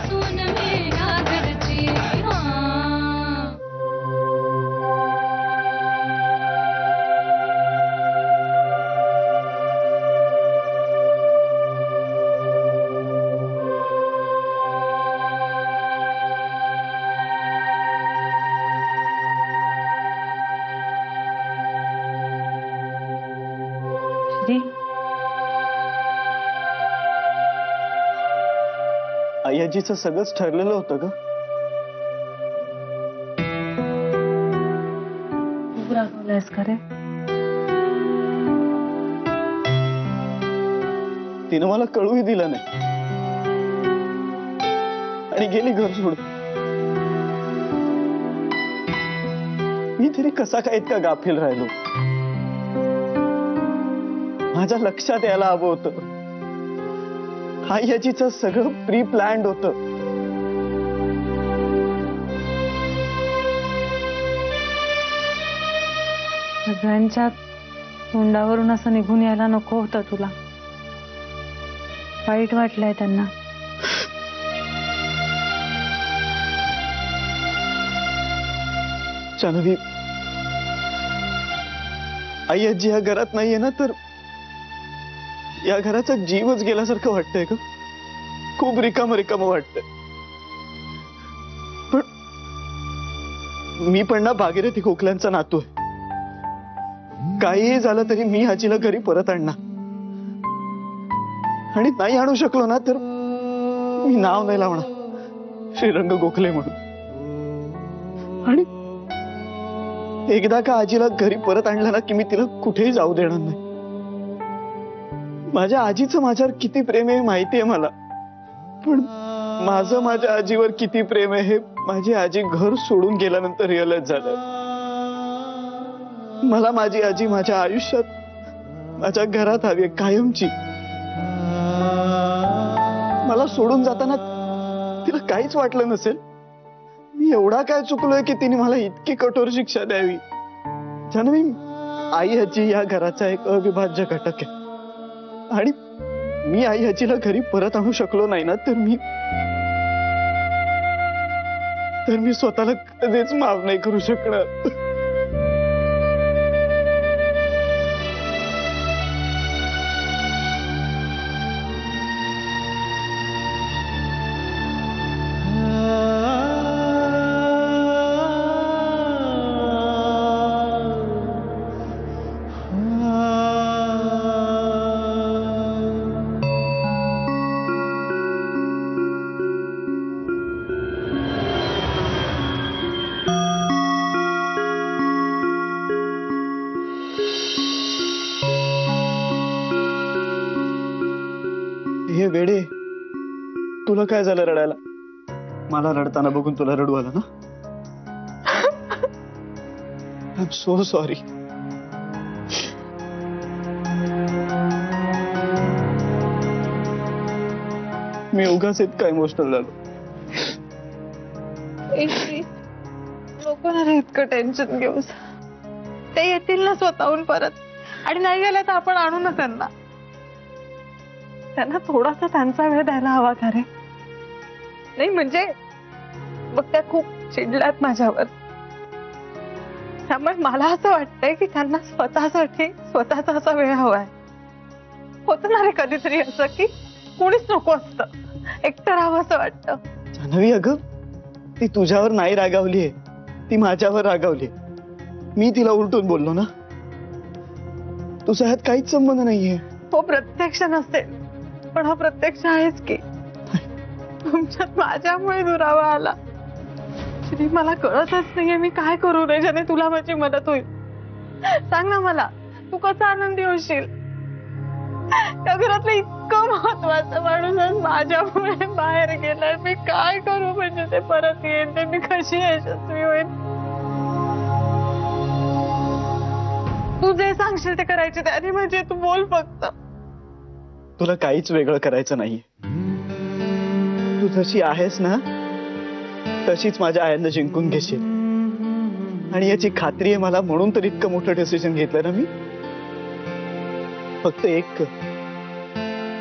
सून मी या घरची. आई आजीचं सगळंच ठरलेलं होतं का? खूप रागवलायस का रे? तिनं मला कळूही दिलं नाही आणि गेली घर सोडून. मी तरी कसा काय इतका गाफील राहिलो? माझ्या लक्षात यायला हवं होतं. आई आजीचं सगळं प्री प्लॅन्ड होतं. सगळ्यांच्या तोंडावरून असं निघून यायला नको होतं तुला. वाईट वाटलंय त्यांना. जान्हवी, आई आजी या घरात नाहीये ना, तर या घराचा जीवच गेल्यासारखं वाटतंय का? खूप रिकाम रिकाम वाटतंय. पण मी पण ना भागीरथी खोकल्यांचा नातू आहे. काहीही झालं तरी मी आजीला घरी परत आणणार. आणि नाही आणू शकलो ना तर मी नाव नाही लावणार श्रीरंग गोखले म्हणून. आणि एकदा का आजीला घरी परत आणलं ना की मी तिला कुठेही जाऊ देणार नाही. माझ्या आजीचं माझ्यावर किती प्रेम आहे माहिती आहे मला, पण माझं माझ्या आजीवर किती प्रेम आहे हे माझी आजी घर सोडून गेल्यानंतर रिअलाइज झालं. मला माझी आजी माझ्या आयुष्यात माझ्या घरात हवी कायमची. मला सोडून जाताना तिला काहीच वाटलं नसेल. मी एवढा काय चुकलोय की तिने मला इतकी कठोर शिक्षा द्यावी? जान्हवी, आई आजी या घराचा एक अविभाज्य घटक आहे. आणि मी आई आजीला घरी परत आणू शकलो नाही ना तर मी स्वतःला कधीच माफ नाही करू शकणार. हे वेडे, तुला काय झालं रडायला? मला रडताना बघून तुला रडू आलं ना? I am so sorry. मी उगाच इतका इमोशनल झालो. नको ना रे इतकं टेन्शन घेऊस. ते येतील ना स्वतःहून परत. आणि नाही गेलं तर आपण आणू ना त्यांना. त्यांना थोडासा त्यांचा वेळ द्यायला हवा का रे? नाही म्हणजे बघ त्या खूप चिडल्यात माझ्यावर. त्यामुळे मला असं वाटतंय की त्यांना स्वतःसाठी स्वतःचा असा वेळ हवाय. होतं ना रे कधीतरी असं की कोणीच नको असतं, एकटं राहावं असं वाटतं. जान्हवी, अगं ती तुझ्यावर नाही रागावलीये, ती माझ्यावर रागावली. मी तिला उलटून बोललो ना. तुझा ह्यात काहीच संबंध नाहीये. हो प्रत्यक्ष नसेल पण हा प्रत्यक्ष आहेच की. तुमच्यात माझ्यामुळे दुरावा आला. श्री, मला कळतच नाहीये मी काय करू रे ज्याने तुला माझी मदत होईल. सांग ना मला, तू कसा आनंदी होशील? त्या घरातलं इतकं महत्वाचं माणूस आज माझ्यामुळे बाहेर गेलाय. मी काय करू म्हणजे ते परत येईल ते मी कशी यशस्वी होईल? तू जे सांगशील ते करायचे त्याआधी म्हणजे तू बोल फक्त. तुला काहीच वेगळं करायचं नाहीये. तू जशी आहेस ना तशीच माझ्या आयांना जिंकून घेशील. आणि याची खात्री आहे मला, म्हणून तर इतकं मोठं डिसिजन घेतलं ना मी. फक्त एक,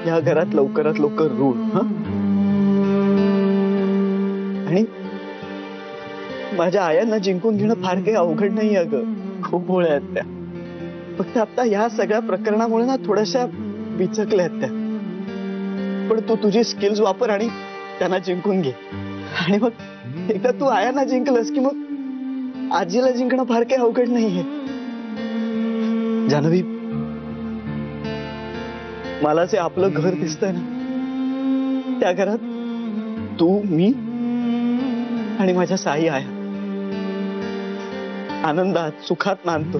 या घरात लवकरात लवकर रूळ. आणि माझ्या आयांना जिंकून घेणं फार काही अवघड नाही अगं. खूप भोळ्या आहेत त्या. फक्त आता ह्या सगळ्या प्रकरणामुळे ना थोड्याशा बिचकल्या आहेत त्या. पण तू तुझी स्किल्स वापर आणि त्यांना जिंकून घे. आणि मग एकदा तू आयांना जिंकलस की मग आजीला जिंकणं फार काही अवघड नाहीये. जान्हवी, मला जे आपलं घर दिसतंय ना, त्या घरात तू, मी आणि माझ्या साई आया आनंदात सुखात नांदतो.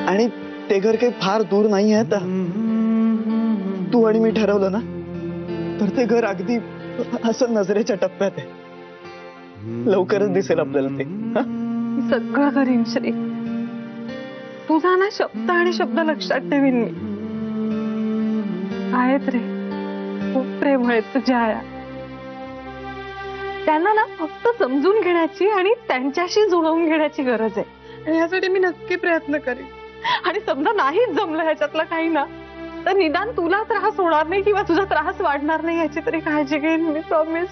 आणि ते घर काही फार दूर नाही आहे. आता तू आणि मी ठरवलं ना तर ते घर अगदी असं नजरेच्या टप्प्यात आहे. लवकरच दिसेल आपल्याला ते. सगळं करीन श्री. तुझा ना शब्द आणि शब्द लक्षात ठेवीन मी. आहेत रे, खूप प्रेम आहेत तुझ्या आया. त्यांना ना फक्त समजून घेण्याची आणि त्यांच्याशी जुळवून घेण्याची गरज आहे. आणि यासाठी मी नक्की प्रयत्न करेन. आणि समजा नाहीच जमलं ह्याच्यातलं काही ना, तर निदान तुला त्रास होणार नाही किंवा तुझा त्रास वाढणार नाही याची तरी काळजी घेईन मी. प्रॉमिस.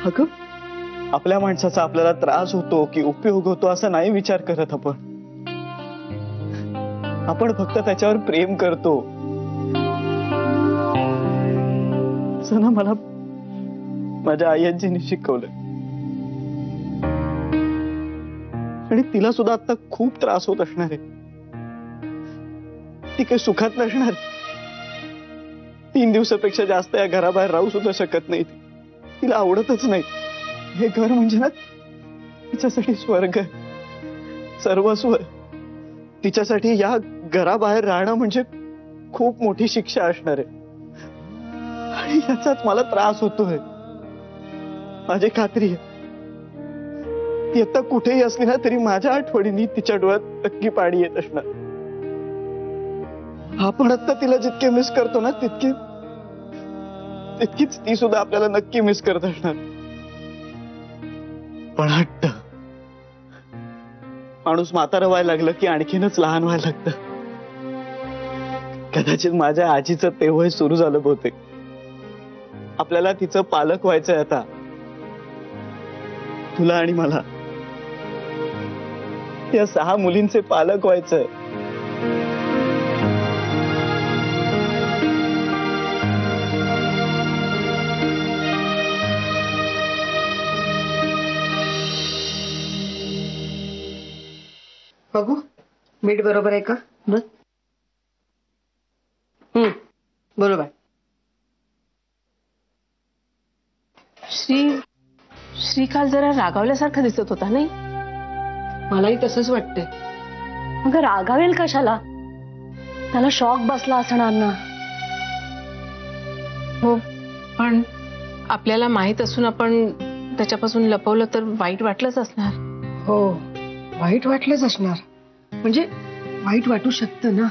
अगं, आपल्या माणसाचा आपल्याला त्रास होतो की उपयोग होतो असं नाही विचार करत आपण. आपण फक्त त्याच्यावर प्रेम करतो. असं ना मला माझ्या आईजींनी शिकवलं. आणि तिला सुद्धा आता खूप त्रास होत असणार आहे. ती काही सुखात नसणार. 3 दिवसापेक्षा जास्त या घराबाहेर राहू सुद्धा शकत नाही. तिला आवडतच नाही. हे घर म्हणजे ना तिच्यासाठी स्वर्ग आहे, सर्वस्व. तिच्यासाठी या घराबाहेर राहणं म्हणजे खूप मोठी शिक्षा असणार आहे. आणि याचाच मला त्रास होतोय. माझी खात्री आहे ती आता कुठेही असली ना तरी माझ्या आठवणींनी तिच्या डोळ्यात नक्की पाणी येत असणार. आपण आता तिला जितके मिस करतो ना तितकीच ती सुद्धा आपल्याला नक्की मिस करत असणार. पण हट्ट, माणूस म्हातारं व्हायला लागलं की आणखीनच लहान व्हायला लागतं. कदाचित माझ्या आजीचं ते वय सुरू झालं बहुतेक. आपल्याला तिचं पालक व्हायचंय आता, तुला आणि मला. या 6 मुलींचे पालक व्हायचंय. बघू मीठ बरोबर आहे का? बरोबर. श्री काल जरा रागावल्यासारखं दिसत होता नाही? मलाही तसंच वाटतंय. अगं रागावेल कशाला? त्याला शॉक बसला असणार ना. हो, पण आपल्याला माहित असून आपण त्याच्यापासून लपवलं तर वाईट वाटलंच असणार. हो, वाईट वाटलंच असणार. म्हणजे वाईट वाटू शकतं ना.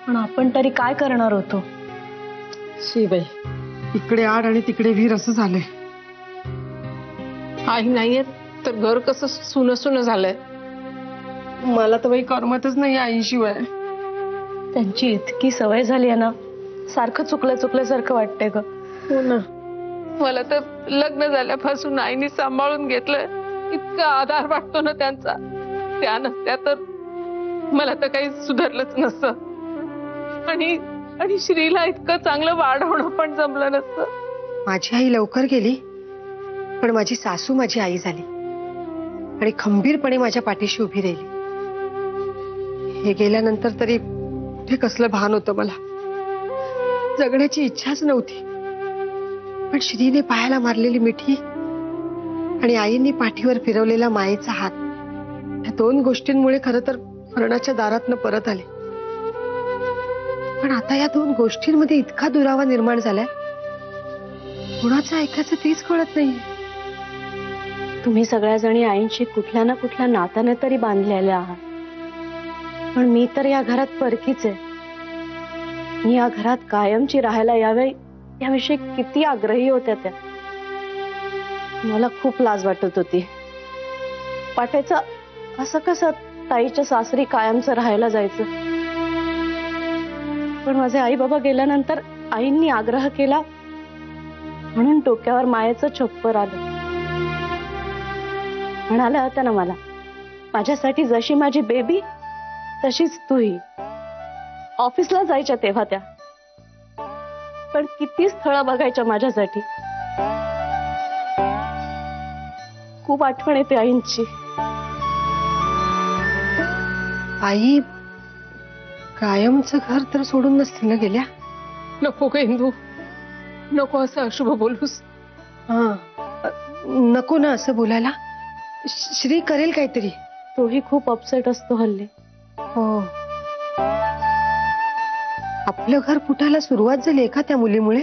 पण आपण तरी काय करणार होतो? बाई, इकडे आड आणि तिकडे विहीर असं झालंय. आई नाहीये तर घर कसं सुन सुन झालंय. मला तर बाई करमतच नाही आईशिवाय. त्यांची इतकी सवय झाली आहे ना, सारखं चुकल्यासारखं वाटतंय ग. हो ना. मला तर लग्न झाल्यापासून आईने सांभाळून घेतलंय. इतका आधार वाटतो ना त्यांचा. त्या नसत्या तर मला तर काही सुधारलंच नसतं. आणि श्रीला इतकं चांगलं वाढवणं पण जमलं नसतं. माझी आई लवकर गेली, पण माझी सासू माझी आई झाली आणि खंबीरपणे माझ्या पाठीशी उभी राहिली. हे गेल्यानंतर तरी ते कसलं भान होतं मला. जगण्याची इच्छाच नव्हती. पण श्रीने पायाला मारलेली मिठी आणि आईंनी पाठीवर फिरवलेला मायेचा हात, या 2 गोष्टींमुळे खरं तर मरणाच्या दारातनं परत आले. पण आता या 2 गोष्टींमध्ये इतका दुरावा निर्माण झालाय, कोणाचं ऐकायचं तेच कळत नाही. तुम्ही सगळ्याजणी आईंशी कुठल्या ना कुठल्या नात्याने तरी बांधलेल्या आहात. पण मी तर या घरात परकीच आहे. मी या घरात कायमची राहायला यावे याविषयी किती आग्रही होत्या त्या. मला खूप लाज वाटत होती. वाटायचं असं कसं ताईच्या सासरी कायमचं राहायला जायचं. पण माझे आई बाबा गेल्यानंतर आईंनी आग्रह केला म्हणून डोक्यावर मायेचं छप्पर आलं. म्हणाल्या होत्या ना मला, माझ्यासाठी जशी माझी बेबी तशीच तूही. ऑफिसला जायच्या तेव्हा त्या, पण किती स्थळं बघायच्या माझ्यासाठी. खूप आठवण येते आईंची. आई कायमचं घर तर सोडून नसतील ना गेल्या? नको ग इंदू, नको असं अशुभ बोलूस. हा नको ना असं बोलायला. श्री करेल काहीतरी. तोही खूप अपसेट असतो हल्ली. हो, आपलं घर फुटायला सुरुवात झाली का त्या मुलीमुळे?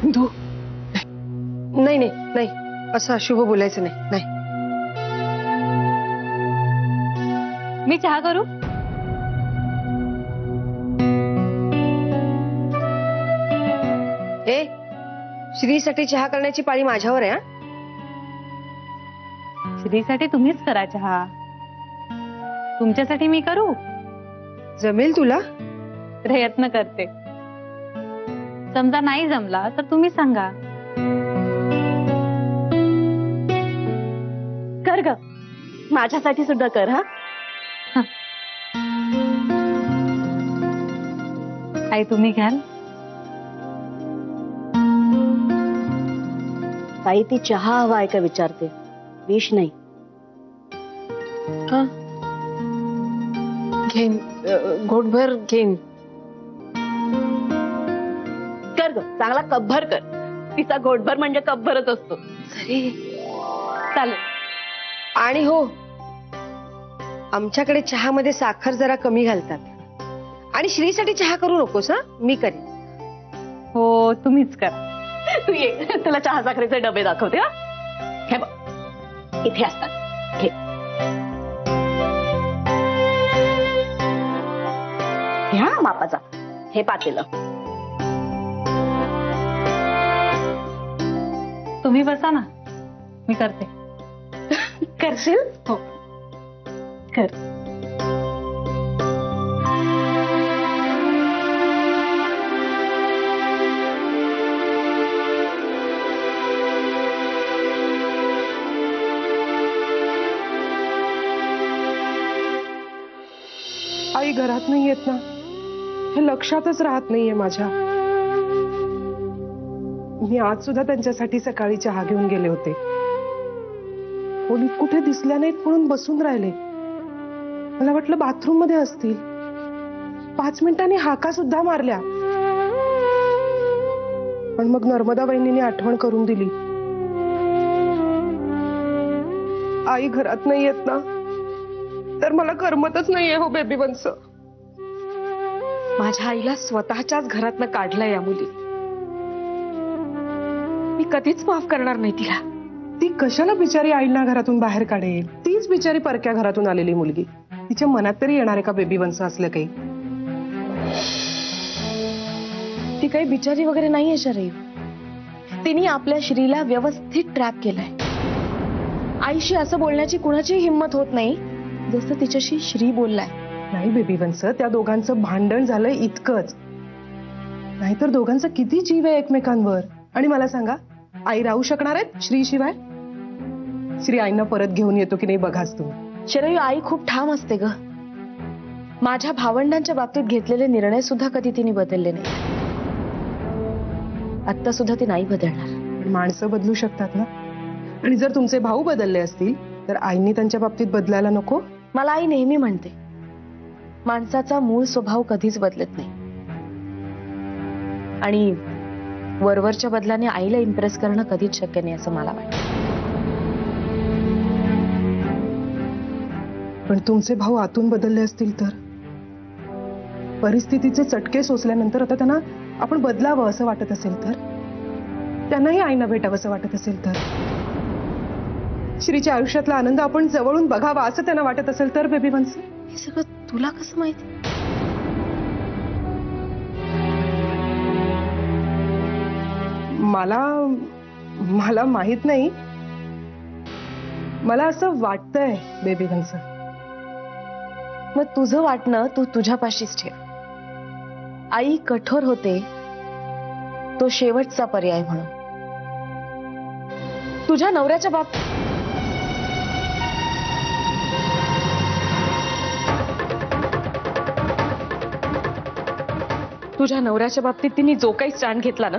इंदू, नाही नाही नाही, असं अशुभ बोलायचं नाही. नाही, मी चहा करू? ए श्रीसाठी चहा करण्याची पाळी माझ्यावर आहे. हा, श्रीसाठी तुम्हीच करा चहा, तुमच्यासाठी मी करू? जमेल तुला? प्रयत्न करते. समजा नाही जमला तर तुम्ही सांगा. कर ग, माझ्यासाठी सुद्धा कर. हा, आई तुम्ही घ्याल? ताई ती चहा हवा आहे का विचारते, विष नाही. हा घेईन, घोटभर घेईन. कर ग, चांगला कपभर कर. तिचा घोटभर म्हणजे कपभरच असतो. चालेल. आणि हो, आमच्याकडे चहामध्ये साखर जरा कमी घालतात. आणि श्रीसाठी चहा करू नकोस. हा, मी करेन. हो, तुम्हीच करा. तू ये, तुला चहा साखरेचे डबे दाखवते. हा, हे बघ इथे असतात. घे, घ्या मापाचा. हे पातेलं. तुम्ही बसा ना, मी करते. करशील? हो, कर. आई घरात नाही येत ना, हे लक्षातच राहत नाहीये माझ्या. मी आज सुद्धा त्यांच्यासाठी सकाळी चहा घेऊन गेले होते. खोलीत कुठे दिसल्या नाहीत म्हणून बसून राहिले. मला वाटलं बाथरूम मध्ये असतील. 5 मिनिटांनी हाका सुद्धा मारल्या, पण मग नर्मदा वहिनीने आठवण करून दिली. आई घरात नाही येत ना, तर मला करमतच नाहीये हो बेबी वंस. माझ्या आईला स्वतःच्याच घरातनं काढलं या मुली. मी कधीच माफ करणार नाही तिला. ती कशाला बिचारी आईला घरातून बाहेर काढेल? तीच बिचारी परक्या घरातून आलेली मुलगी. तिच्या मनात तरी येणार आहे का बेबी वंस असलं काही? ती काही बिचारी वगैरे नाहीये शरीर. तिने आपल्या श्रीला व्यवस्थित ट्रॅप केलाय. आईशी असं बोलण्याची कुणाची हिंमत होत नाही जसं तिच्याशी श्री बोललाय. नाही बेबी वंस, त्या दोघांचं भांडण झालंय इतकंच. नाहीतर दोघांचा किती जीव आहे एकमेकांवर. आणि मला सांगा, आई राहू शकणार आहेत श्री शिवाय? श्री आईना परत घेऊन येतो की नाही बघाच तू. शरयू, आई खूप ठाम असते ग. माझ्या भावंडांच्या बाबतीत घेतलेले निर्णय सुद्धा कधी तिने बदलले नाही. आता सुद्धा ती नाही बदलणार. पण माणसं बदलू शकतात ना. आणि जर तुमचे भाऊ बदलले असतील तर आईनी त्यांच्या बाबतीत बदलायला नको? मला आई नेहमी म्हणते, माणसाचा मूळ स्वभाव कधीच बदलत नाही. आणि वरवरच्या बदलाने आईला इम्प्रेस करणं कधीच शक्य नाही असं मला वाटतं. पण तुमचे भाऊ आतून बदलले असतील तर? परिस्थितीचे चटके सोसल्यानंतर आता त्यांना आपण बदलावं असं वाटत असेल तर? त्यांनाही आईना भेटावं असं वाटत असेल तर? श्रीच्या आयुष्यातला आनंद आपण जवळून बघावा असं त्यांना वाटत असेल तर? बेबी वंस, हे सगळं तुला कसं माहिती? मला माहित नाही. मला असं वाटतंय बेबी वंस. मग तुझं वाटणं तू तुझ्यापाशीच ठेव. आई कठोर होते तो शेवटचा पर्याय म्हणून. तुझ्या नवऱ्याच्या बाबतीत तिने जो काही स्टँड घेतला ना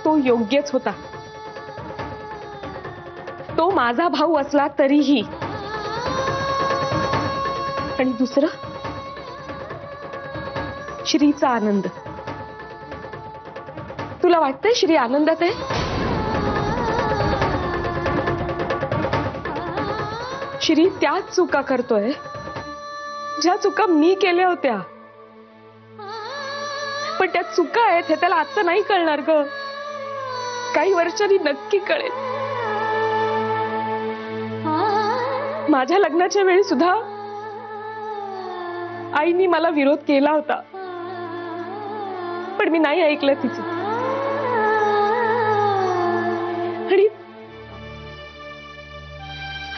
तो योग्यच होता. तो माझा भाऊ असला तरीही. आणि दुसरं श्रीचा आनंद. तुला वाटतंय श्री आनंदात आहे? श्री त्याच चुका करतोय ज्या चुका मी केल्या होत्या. पण त्या चुका आहेत हे त्याला आजचं नाही कळणार ग. काही वर्षांनी नक्की कळेल. माझ्या लग्नाच्या वेळी सुद्धा आईनी मला विरोध केला होता पण मी नाही ऐकलं तिचं.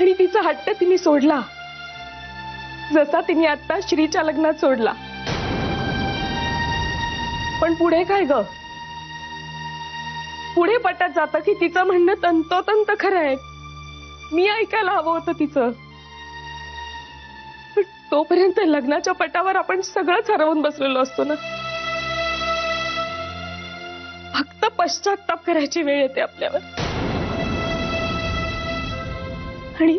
आणि तिचा हट्ट तिने सोडला जसा तिने आता श्रीच्या लग्नात सोडला. पण पुढे काय ग? पुढे पटत जातं की तिचं म्हणणं तंतोतंत खरं आहे. मी ऐकायला हवं होतं तिचं. पण तोपर्यंत लग्नाच्या पटावर आपण सगळंच हरवून बसलेलो असतो ना. फक्त पश्चाताप करायची वेळ येते आपल्यावर. आणि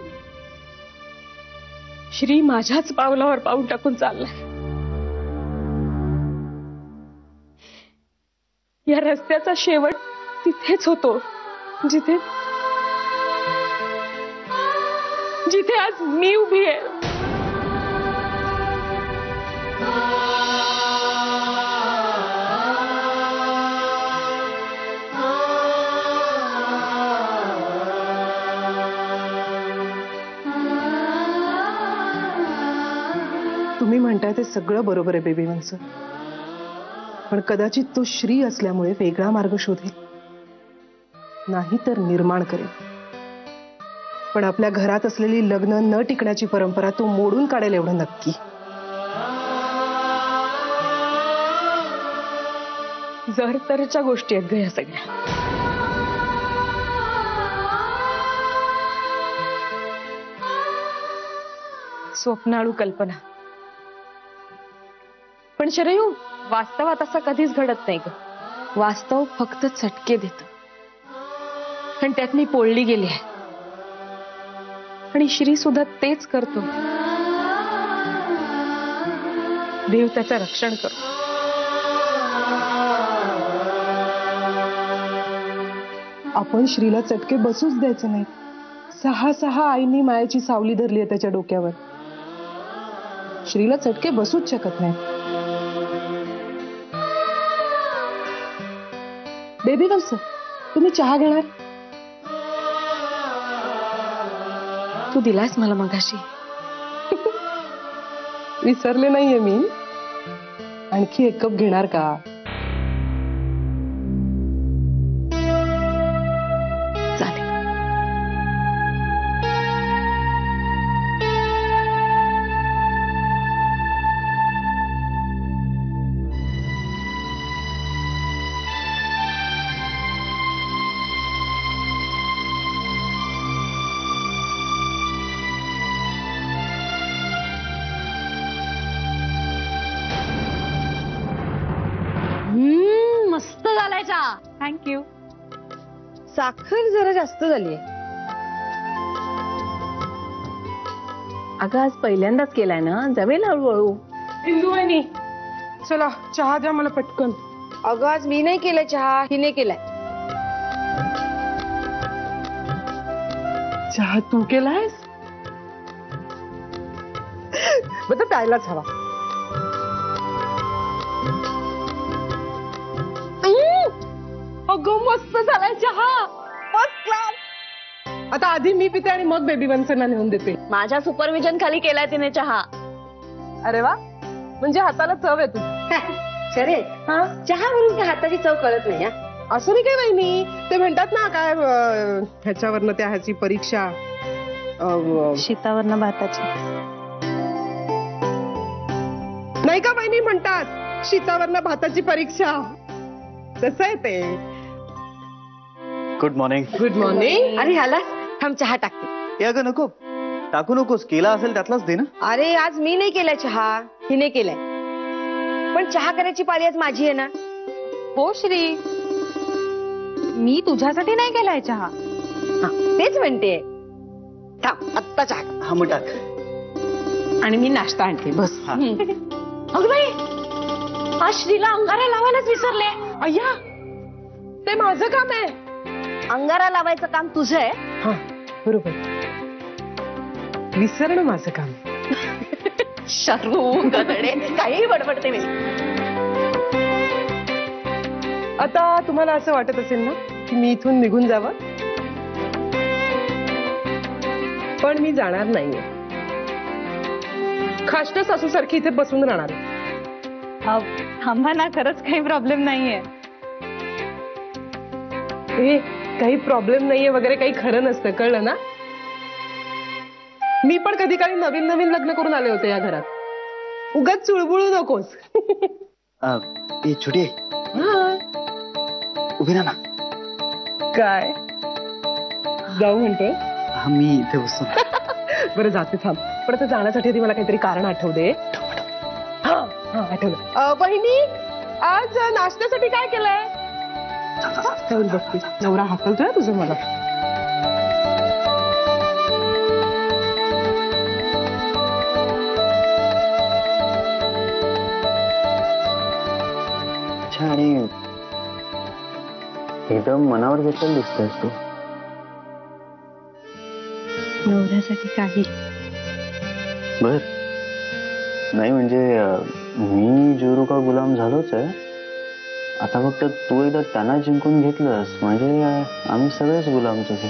श्री माझ्याच पावलावर पाऊल टाकून चाललाय. या रस्त्याचा शेवट तिथेच होतो जिथे आज मी उभी आहे. तुम्ही म्हणताय ते सगळं बरोबर आहे बेबी वंस. पण कदाचित तो श्री असल्यामुळे वेगळा मार्ग शोधेल नाही तर निर्माण करेल. पण आपल्या घरात असलेली लग्न न टिकण्याची परंपरा तो मोडून काढेल एवढं नक्की. जर तरच्या गोष्टी आहेत ग या सगळ्या. स्वप्नाळू कल्पना. पण शरयू वास्तवात असं कधीच घडत नाही ग. वास्तव फक्त चटके देत आणि त्यात मी पोळली गेली आहे. आणि श्री सुद्धा तेच करतो. देव त्याचं रक्षण करो. आपण श्रीला चटके बसूच द्यायचे नाही. 6 आईनी मायाची सावली धरली आहे त्याच्या डोक्यावर. श्रीला चटके बसूच शकत नाही. बेबी वंस तुम्ही चहा घेणार? तू दिलास मला मगाशी. विसरले नाहीये मी. आणखी 1 कप घेणार का? चालेल. मस्त झालाय चहा. थँक्यू. साखर जरा जास्त झालीये. अगं आज पहिल्यांदाच केलाय ना जमेल हळूहळू. इंदुवाहिनी चला चहा द्या मला पटकन. अगं आज मी नाही केलाय चहा, हिने केलाय. चहा तू केलायस? बघ प्यायलाच हवा. अगं मस्त झालाय चहा. First class. आता आधी मी पिते आणि मग बेबी वंसना नेऊन देते. माझ्या सुपरविजन खाली केलाय तिने चहा. अरे वा, म्हणजे हाताला चव येते. शरे चहावरून त्या हाताची चव कळत नाही. असं नाही काय वहिनी. ते म्हणतात ना काय ह्याच्यावरनं त्या ह्याची परीक्षा शीतावरनं भाताची. नाही का बहिणी म्हणतात शीतावरनं भाताची परीक्षा, तसं आहे ते. Good morning. Good morning. अरे ह्याला थांब चहा टाकते. हे अगं नको, टाकू नकोस, केला असेल त्यातलाच दे ना. अरे आज मी नाही केलाय चहा, हिने केलाय. पण चहा करायची पाळी आज माझी आहे ना. हो श्री, मी तुझ्यासाठी नाही केलाय चहा. हा, तेच म्हणते. थांब आत्ता चहा. हा मग टाक. आणि मी नाश्ता आणते, बस. हा. अगं बाई, आज श्रीला अंगारा लावायलाच विसरले. अय्या, ते माझं काम आहे. अंगारा लावायचं काम तुझं आहे. हा बरोबर, विसरणं माझं काम. शर्मू गदडे, काही बडबडते मी. आता तुम्हाला असं वाटत असेल ना की मी इथून निघून जावं, पण मी जाणार नाहीये. खाष्ट सासूसारखी इथे बसून राहणार. थांबा ना, खरंच काही प्रॉब्लेम नाहीये. हे काही प्रॉब्लेम नाहीये वगैरे काही खरं नसतं, कळलं ना. मी पण कधी काही नवीन नवीन लग्न करून आले होते या घरात. उगाच चुळबुळू नकोस. हे छोटी उभी राहा ना. काय जाऊ म्हणते. हा मी इथे बसतो. बरं जाते, थांब. पण आता जाण्यासाठी आधी मला काहीतरी कारण आठवू दे. हा हा आठवलं. बहिणी, आज नाश्त्यासाठी काय केलंय. जाऊन बघते. नवरा हाकलतोय तुझं मला. अच्छा, आणि एकदम मनावर घेतलेलं दिसतोयस तू. नवऱ्यासाठी काही. बर, नाही म्हणजे मी जोरू का गुलाम झालोच आहे. आता फक्त तू एकदा त्यांना जिंकून घेतलंस म्हणजे आम्ही सगळेच गुलाम तुझे.